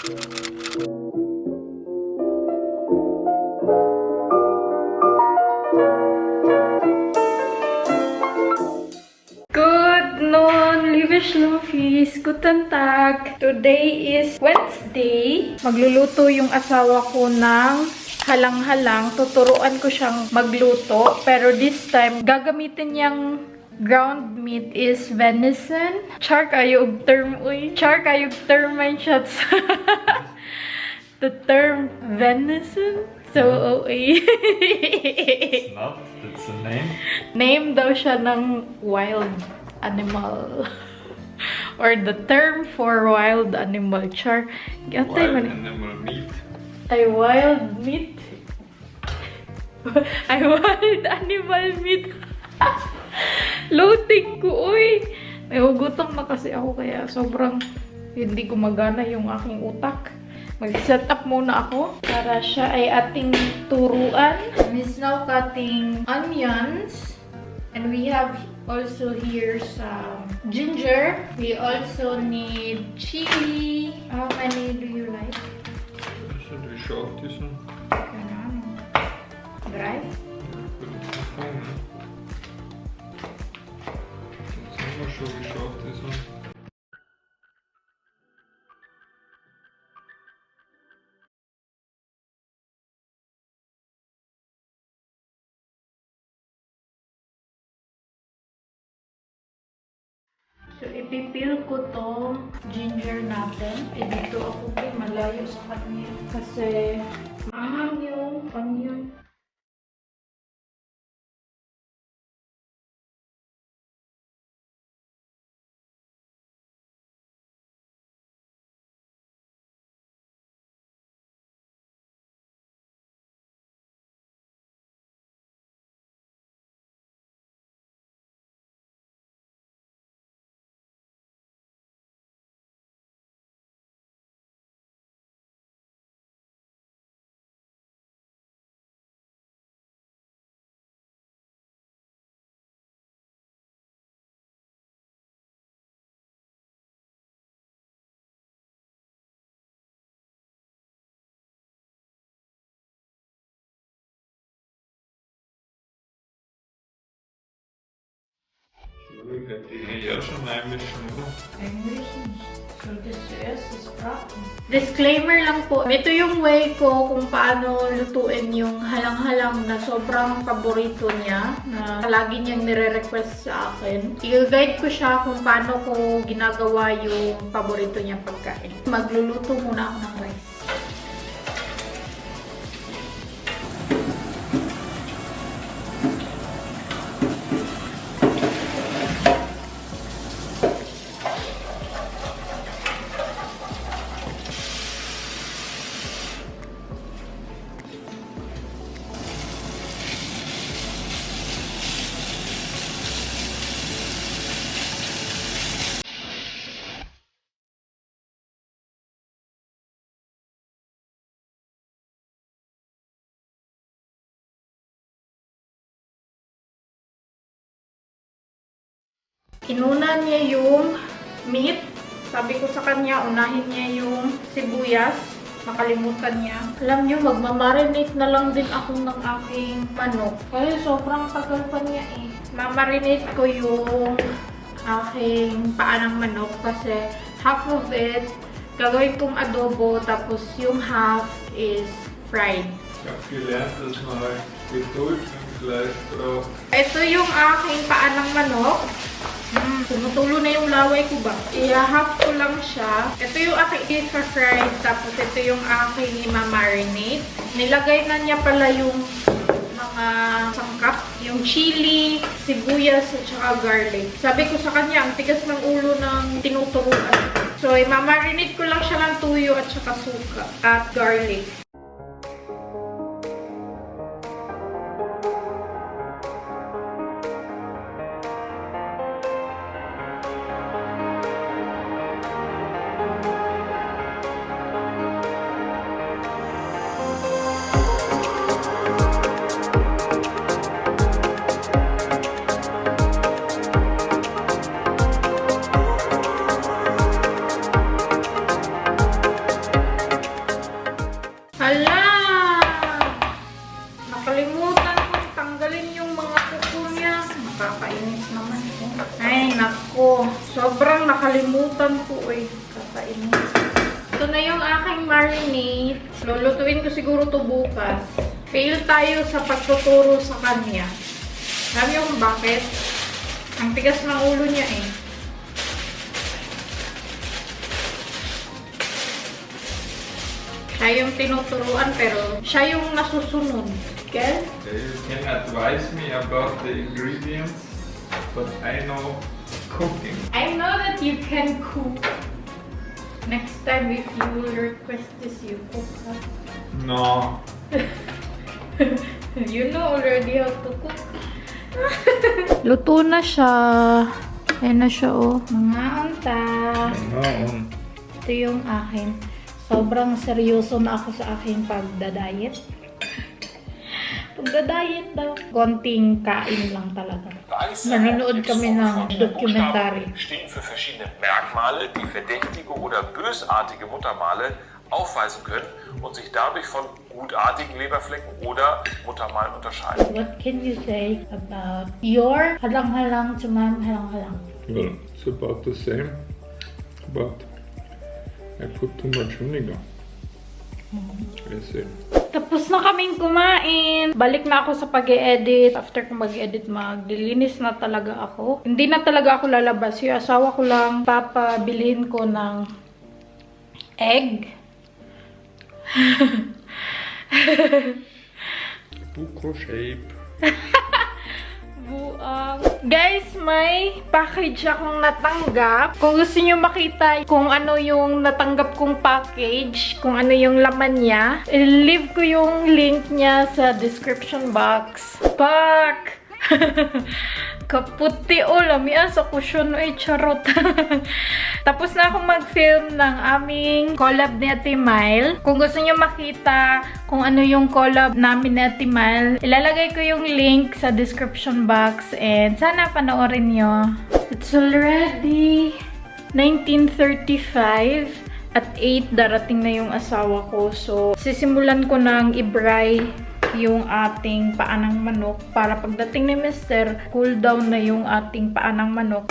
Good noon, liebe Schluffies. Guten Tag. Today is Wednesday. Magluluto yung asawa ko ng halang-halang. Tuturuan ko siyang magluto. Pero this time, gagamitin niyang ground meat is venison. Char kayo og term, uy. Char kayo og term, my shots. The term venison? So, OA. It's not. It's a name. Name daw siya ng wild animal. Or the term for wild animal. Char. Wild animal meat. Ay, wild meat. Ay, wild animal meat. Loading ko, uy. May hugutom na kasi ako kaya sobrang hindi gumagana yung aking utak. Mag-set up muna ako para siya ay ating turuan. Miss now cutting onions. And we have also here some ginger. We also need chili. How many do you like? Should we show this one? Dry? Put it in the phone. Should we show this one? So, ipipil ko to ginger natin. Dito ako malayo sa kanya. Kasi, maahang yung onion. Wir können die ja schon einmischen, oder? So, this is broccoli. Disclaimer lang po, ito yung way ko kung paano lutuin yung halang-halang na sobrang paborito niya, na lagi niyang nire-request sa akin. I-guide ko siya kung paano ko ginagawa yung paborito niyang pagkain. Magluluto muna ako ng rice. Inuna niya yung meat. Sabi ko sa kanya, unahin niya yung sibuyas. Nakalimutan niya. Alam niyo, magmamarinate na lang din ako ng aking manok. Kasi sobrang tagal pa niya eh. Mamarinate ko yung aking paa ng manok kasi half of it gagawin kong adobo, tapos yung half is fried. Ich habe gelernt, dass man halt Geduld im Fleisch braucht. Ito yung aking paa ng manok. Tumutulo na yung laway ko ba? I-half ko lang siya. Ito yung aking i-fried, tapos ito yung aking i-marinate. Nilagay na niya pala yung mga sangkap. Yung chili, sibuyas, at saka garlic. Sabi ko sa kanya, ang tigas ng ulo ng tinuturuan. So, i-marinate ko lang siya ng tuyo at saka suka at garlic. nakalimutan ko eh. Kakainin. Ito na yung aking marinade. Lulutuin ko siguro to bukas. Fail tayo sa pagtuturo sa kanya. Alam niyo kung bakit? Ang tigas ng ulo niya eh. Siya yung tinuturuan pero siya yung nasusunod. Okay? You can advise me about the ingredients, but I know cooking. I know that you can cook. Next time if you will request this, you cook. Huh? No. You know already how to cook. Luto na siya. Ayan na siya oh. Mga anta. No. Ito yung akin. Sobrang seryoso na ako sa aking pagda-diet. Pagda-diet daw. Konting kain lang talaga. Nanonood kami ng documentary. Stehen für verschiedene Merkmale, die verdächtige oder bösartige Muttermale aufweisen können und sich dadurch von gutartigen Leberflecken oder Muttermalen unterscheiden. What can you say about your halang-halang to my halang-halang? Well, it's about the same, but I put too much vinegar. I see. Tapos na kaming kumain. Balik na ako sa pag-e-edit. After ko mag-edit, maglilinis na talaga ako. Hindi na talaga ako lalabas. Yung asawa ko lang papabilihin ko ng egg. Buko shape. Buang. Guys, may package akong natanggap. Kung gusto niyo makita kung ano yung natanggap kong package, kung ano yung laman niya, i-leave ko yung link niya sa description box. Pak! Kaputi o lamian sa kusyon ay charot. Tapos na akong mag-film ng aming collab ni Ate Mile. Kung gusto niyo makita kung ano yung collab namin ni Ate Mile, ilalagay ko yung link sa description box and sana panoorin niyo. It's already 19:35 at 8 darating na yung asawa ko. So, sisimulan ko ng i-bray yung ating paanang manok para pagdating ni Mr. cool down na yung ating paanang manok.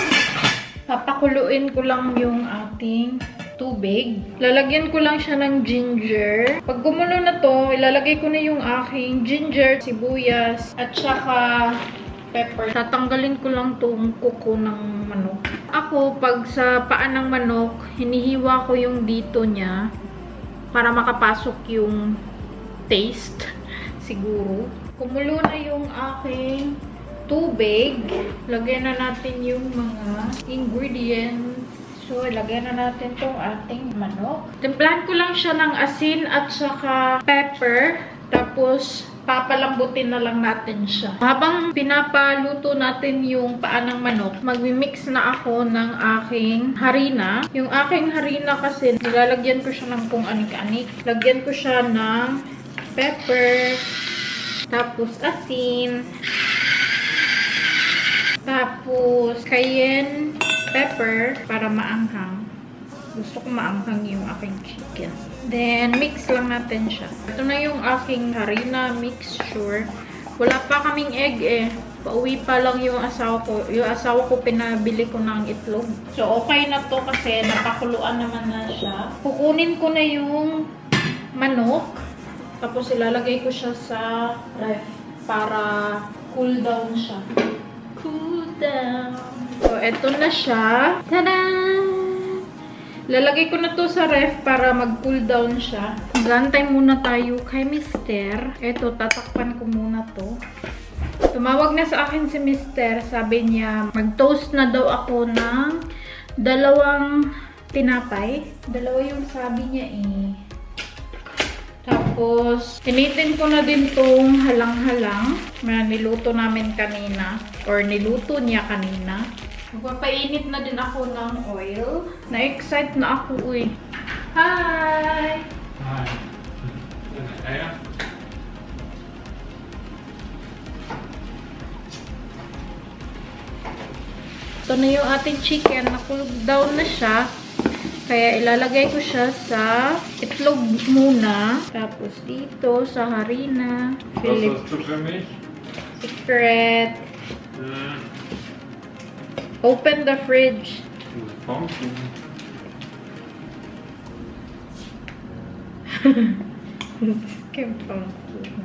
Papakuluin ko lang yung ating tubig. Lalagyan ko lang siya ng ginger. Pag gumulo na to, ilalagay ko na yung aking ginger, sibuyas, at saka pepper. Tatanggalin ko lang tong kuko ng manok. Ako, pag sa paanang manok, hinihiwa ko yung dito niya para makapasok yung taste. Siguro. Kumulo na yung aking tubig. Lagyan na natin yung mga ingredients. So, lagyan na natin tong ating manok. Timplahan ko lang siya ng asin at saka pepper. Tapos, papalambutin na lang natin siya. Habang pinapaluto natin yung paa ng manok, magmi-mix na ako ng aking harina. Yung aking harina kasi, nilalagyan ko siya ng kung anik-anik. Lagyan ko siya ng pepper, tapos asin, tapos cayenne pepper para maanghang. Gusto ko maanghang yung aking chicken. Then, mix lang natin siya. Ito na yung aking harina mixture. Wala pa kaming egg eh. Pauwi pa lang yung asawa ko. Yung asawa ko pinabili ko ng itlog. So, okay na to kasi napakuluan naman na siya. Kukunin ko na yung manok. Tapos ilalagay ko siya sa ref para cool down siya. Cool down. So, eto na siya. Tada! Lalagay ko na to sa ref para mag-cool down siya. Gantay muna tayo kay Mister. Eto, tatakpan ko muna to. Tumawag na sa akin si Mister. Sabi niya, mag-toast na daw ako ng 2 tinapay. 2 yung sabi niya eh. Tapos, initin ko na din tong halang-halang na niluto namin kanina. Or niluto niya kanina. Magpapainit na din ako ng oil. Na-excite na ako, uy. Hi! Hi. Ayan. Ito na yung ating chicken. Na-cool down na siya. Kaya ilalagay ko siya sa itlog muna. Tapos dito sa harina. Was hast du für mich? Secret. Open the fridge. Gut. Pfannkuchen. Kommt vom Kuchen.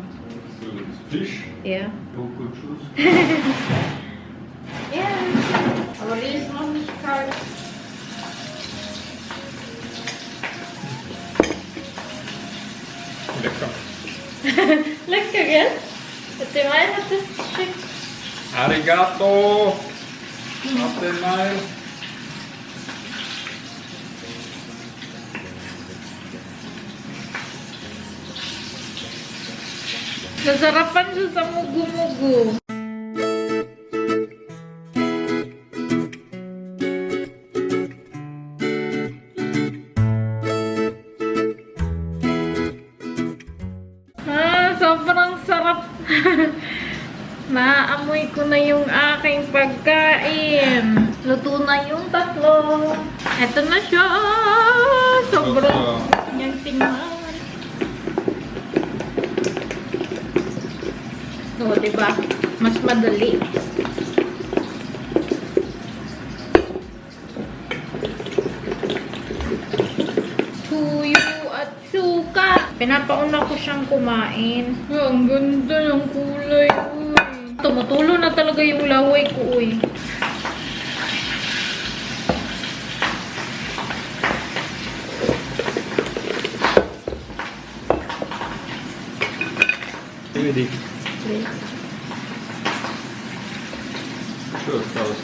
So, das Fisch. Ja. Kokoschuss. Ja. Aber die ist noch nicht kalt. Lecker. Lecker, gell? Hat der Wein hat das geschickt. Arigato. Warte mal. Nasarapan siya sa mugu-mugu. Sobrang sarap. Naamoy ko na yung aking pagkain. Luto na yung tatlo. Eto na siya. Sobrang niyang tingnan. So, diba? Mas madali. Tuyo at suka. Pinapauna ko siyang kumain. Ang ganda ng kulay. Uy. Tumutulo na talaga yung laway ko. Uy. Ready. Okay. So, sauce.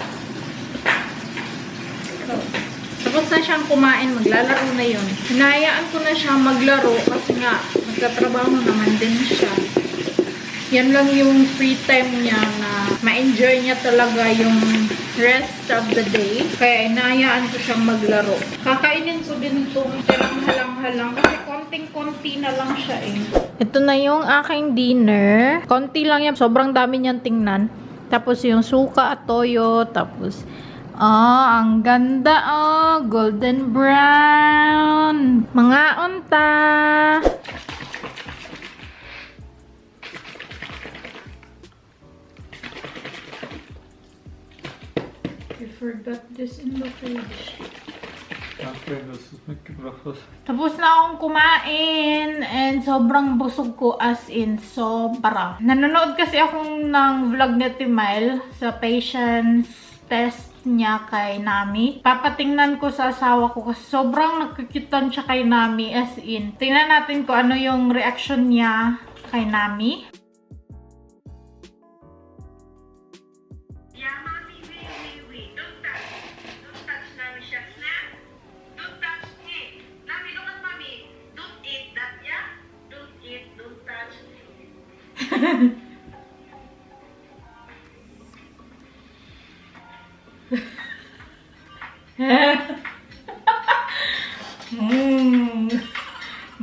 Tapos na siyang kumain, maglalaro na yun. Hinayaan ko na siya maglaro kasi nga, magkatrabaho naman din siya. Yan lang yung free time niya na ma-enjoy niya talaga yung rest of the day. Kaya hinayaan ko siyang maglaro. Kakainin ko din itong halang-halang kasi konting-konti na lang siya eh. Ito na yung aking dinner. Konti lang yan. Sobrang dami niyang tingnan. Tapos yung suka at toyo. Tapos, ang ganda golden brown. Mga unta. I forgot this in the fridge. Danke, dass du es mitgebracht hast. Tapos na akong kumain and sobrang busog ko as in sobra. Nanonood kasi akong ng vlog ni Timael sa patience test niya kay Nami. Papatingnan ko sa asawa ko kasi sobrang nagkikitan siya kay Nami as in. Tingnan natin kung ano yung reaction niya kay Nami.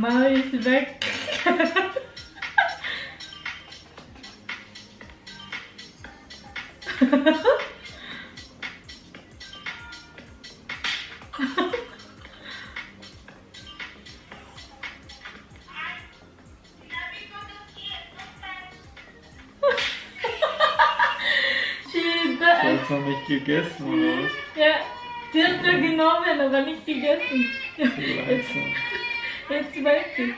Mommy is back. Du hast noch nicht gegessen, oder was? Ja, sie hat nur genommen, aber nicht gegessen. Langsam. Jetzt weiß ich.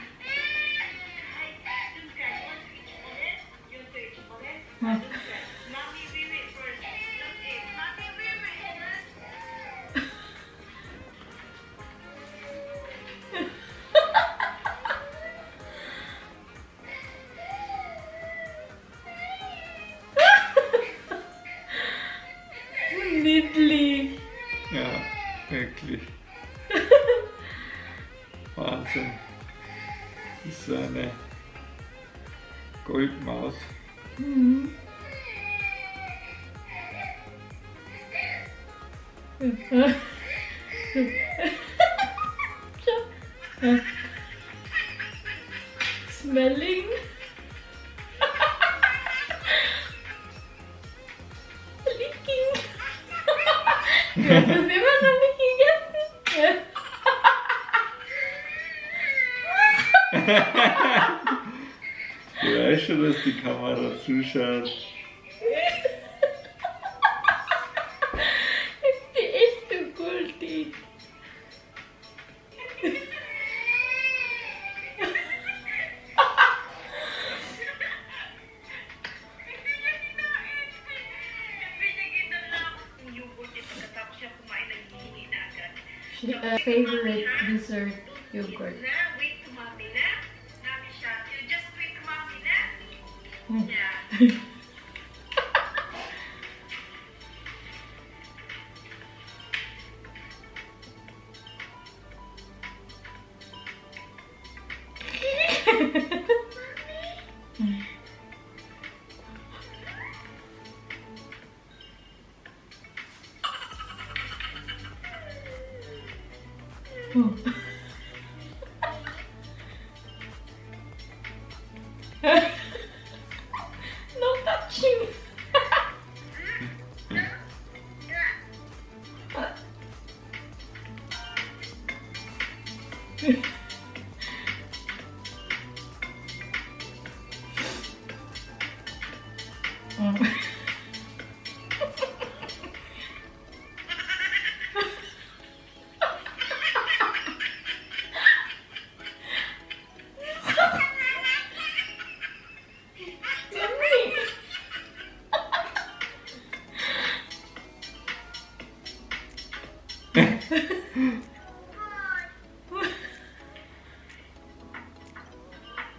Niedlich. Ja, wirklich. Wahnsinn. Das ist so eine Goldmaus. Mhm. Smelling. Licking. Du hast es immer noch nicht gegessen. Du weißt schon, dass die Kamera zuschaut. Die ist so gultig. favorite dessert yogurt. No touching.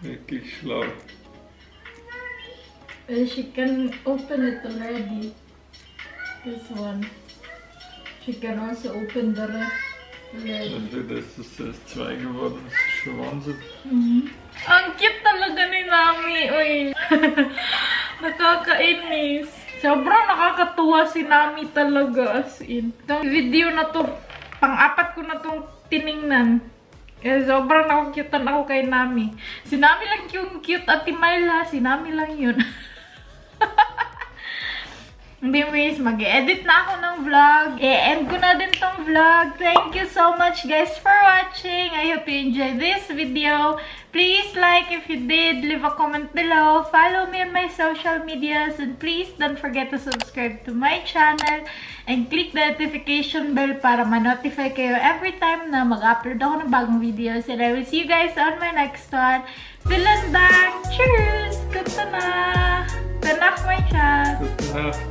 Wirklich schlau. She can open it already. This one. She can also open the rest already. Dafür, dass es erst 2 geworden ist, ist schon Wahnsinn. Ang cute talaga ni Nami. Uy. Nakakainis. Sobrang nakakatuwa si Nami talaga, as in. Itong video na to, pang-apat ko na tong tiningnan. Sobrang nakukyutan ako kay Nami. Si Nami lang yung cute, Ate Myla. Si Nami lang yun. Anyways, mag-edit na ako ng vlog. E-end ko na din tong vlog. Thank you so much guys for watching. I hope you enjoyed this video. Please like if you did. Leave a comment below. Follow me on my social medias. And please don't forget to subscribe to my channel. And click the notification bell para ma-notify kayo every time na mag-upload ako ng bagong videos. And I will see you guys on my next one. Vielen Dank! Cheers! Gute Nacht! Gute Nacht, my chat! Gute Nacht.